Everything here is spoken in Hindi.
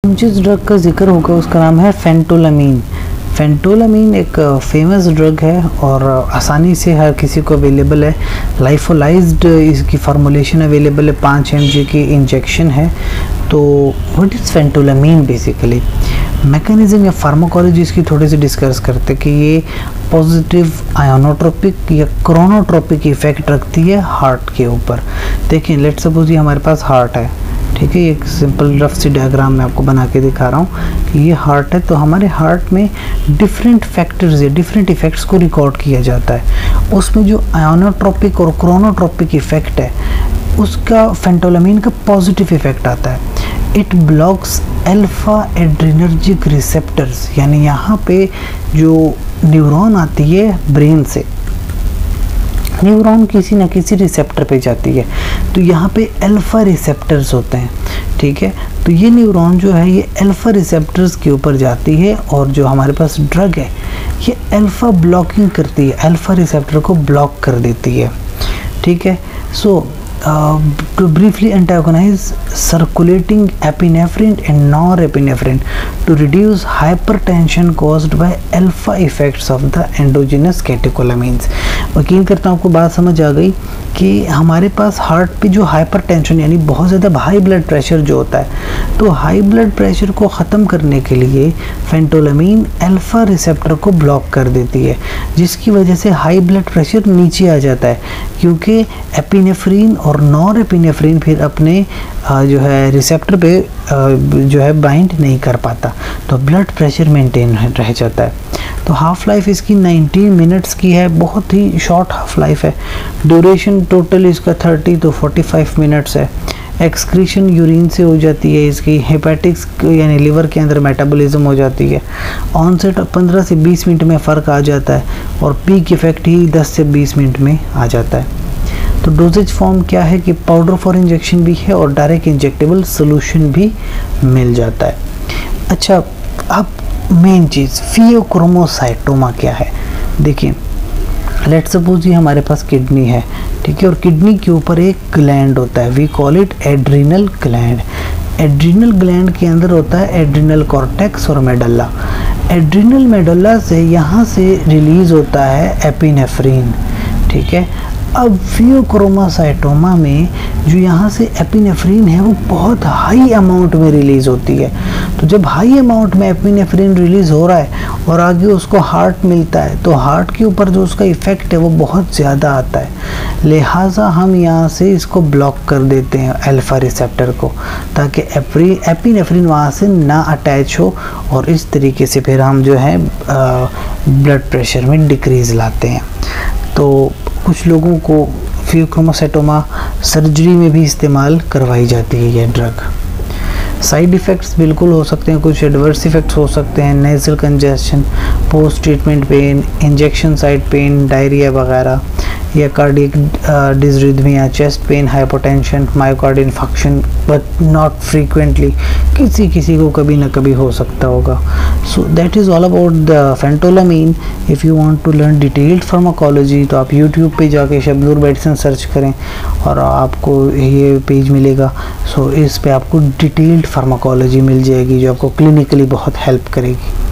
जिस ड्रग का जिक्र होगा उसका नाम है फेंटोलामीन। फेंटोलामीन एक फेमस ड्रग है और आसानी से हर किसी को अवेलेबल है। लाइफोलाइज्ड इसकी फार्मूलेशन अवेलेबल है, 5 mg की इंजेक्शन है। तो व्हाट इज़ फेंटोलामीन बेसिकली? मैकेनिज्म या फार्माकोलॉजी इसकी थोड़ी सी डिस्कस करते हैं कि ये पॉजिटिव आयोनोट्रोपिक या क्रोनोट्रोपिक इफेक्ट रखती है हार्ट के ऊपर। देखिए लेट सपोज ये हमारे पास हार्ट है, ठीक है। ये एक सिंपल रफ सी डायग्राम मैं आपको बना के दिखा रहा हूँ कि ये हार्ट है। तो हमारे हार्ट में डिफरेंट फैक्टर्स या डिफरेंट इफ़ेक्ट्स को रिकॉर्ड किया जाता है। उसमें जो आयोनोट्रोपिक और क्रोनोट्रोपिक इफ़ेक्ट है उसका फेंटोलामीन का पॉजिटिव इफ़ेक्ट आता है। It blocks alpha adrenergic receptors, यानी यहाँ पे जो न्यूरॉन आती है ब्रेन से, न्यूरॉन किसी न किसी रिसेप्टर पे जाती है, तो यहाँ पे अल्फा रिसेप्टर्स होते हैं, ठीक है। तो ये न्यूरॉन जो है ये अल्फा रिसेप्टर्स के ऊपर जाती है और जो हमारे पास ड्रग है ये अल्फा ब्लॉकिंग करती है, अल्फा रिसेप्टर को ब्लॉक कर देती है, ठीक है। सो to briefly antagonize circulating epinephrine and norepinephrine to reduce hypertension caused by alpha effects of the endogenous catecholamines। यकीन करता हूँ आपको बात समझ आ गई कि हमारे पास हार्ट पे जो हाइपरटेंशन यानी बहुत ज़्यादा हाई ब्लड प्रेशर जो होता है, तो हाई ब्लड प्रेशर को ख़त्म करने के लिए फेंटोलामीन अल्फा रिसेप्टर को ब्लॉक कर देती है, जिसकी वजह से हाई ब्लड प्रेशर नीचे आ जाता है, क्योंकि एपिनेफ्रीन और नॉर एपिनेफ्रीन फिर अपने जो है रिसेप्टर पे जो है बाइंड नहीं कर पाता, तो ब्लड प्रेशर मेंटेन रह जाता है। तो हाफ़ लाइफ इसकी 19 मिनट्स की है, बहुत ही शॉर्ट हाफ लाइफ है। ड्यूरेशन टोटल इसका 30 to 45 मिनट्स है। एक्सक्रीशन यूरिन से हो जाती है इसकी, हेपेटिक्स यानी लिवर के अंदर मेटाबॉलिज्म हो जाती है। ऑनसेट 15 से 20 मिनट में फ़र्क आ जाता है और पीक इफ़ेक्ट ही 10 से 20 मिनट में आ जाता है। तो डोजेज फॉर्म क्या है कि पाउडर फॉर इंजेक्शन भी है और डायरेक्ट इंजेक्टेबल सोल्यूशन भी मिल जाता है। अच्छा, अब मेन चीज़ फियोक्रोमोसाइटोमा क्या है? देखिए लेट सपोज ये हमारे पास किडनी है, ठीक है, और किडनी के ऊपर एक ग्लैंड होता है, we call it adrenal gland. Adrenal gland के अंदर होता है एड्रिनल कॉर्टेक्स और मेडल्ला। एड्रिनल मेडल्ला से यहाँ से रिलीज़ होता है एपिनेफ्रीन, ठीक है। अब फियोक्रोमोसाइटोमा में जो यहाँ से एपिनेफ्रीन है वो बहुत हाई अमाउंट में रिलीज़ होती है। तो जब हाई अमाउंट में एपिनेफ्रीन रिलीज़ हो रहा है और आगे उसको हार्ट मिलता है, तो हार्ट के ऊपर जो उसका इफ़ेक्ट है वो बहुत ज़्यादा आता है, लिहाजा हम यहाँ से इसको ब्लॉक कर देते हैं अल्फा रिसेप्टर को, ताकि एपिनेफ्रीन वहाँ से ना अटैच हो, और इस तरीके से फिर हम जो है ब्लड प्रेशर में डिक्रीज़ लाते हैं। तो कुछ लोगों को फियोक्रोमोसाइटोमा सर्जरी में भी इस्तेमाल करवाई जाती है ये ड्रग। साइड इफ़ेक्ट्स बिल्कुल हो सकते हैं, कुछ एडवर्स इफ़ेक्ट्स हो सकते हैं, nasal congestion, post treatment pain, injection side pain, diarrhoea वगैरह, या cardiac dysrhythmia, chest pain, hypotension, myocardial infection, but not frequently, किसी को कभी ना कभी हो सकता होगा। So that is all about the phentolamine. If you want to learn detailed pharmacology तो आप यूट्यूब पे जाके शबनूर मेडिसिन सर्च करें और आपको ये पेज मिलेगा। सो इस पे आपको डिटेल्ड फार्माकोलॉजी मिल जाएगी जो आपको क्लिनिकली बहुत हेल्प करेगी।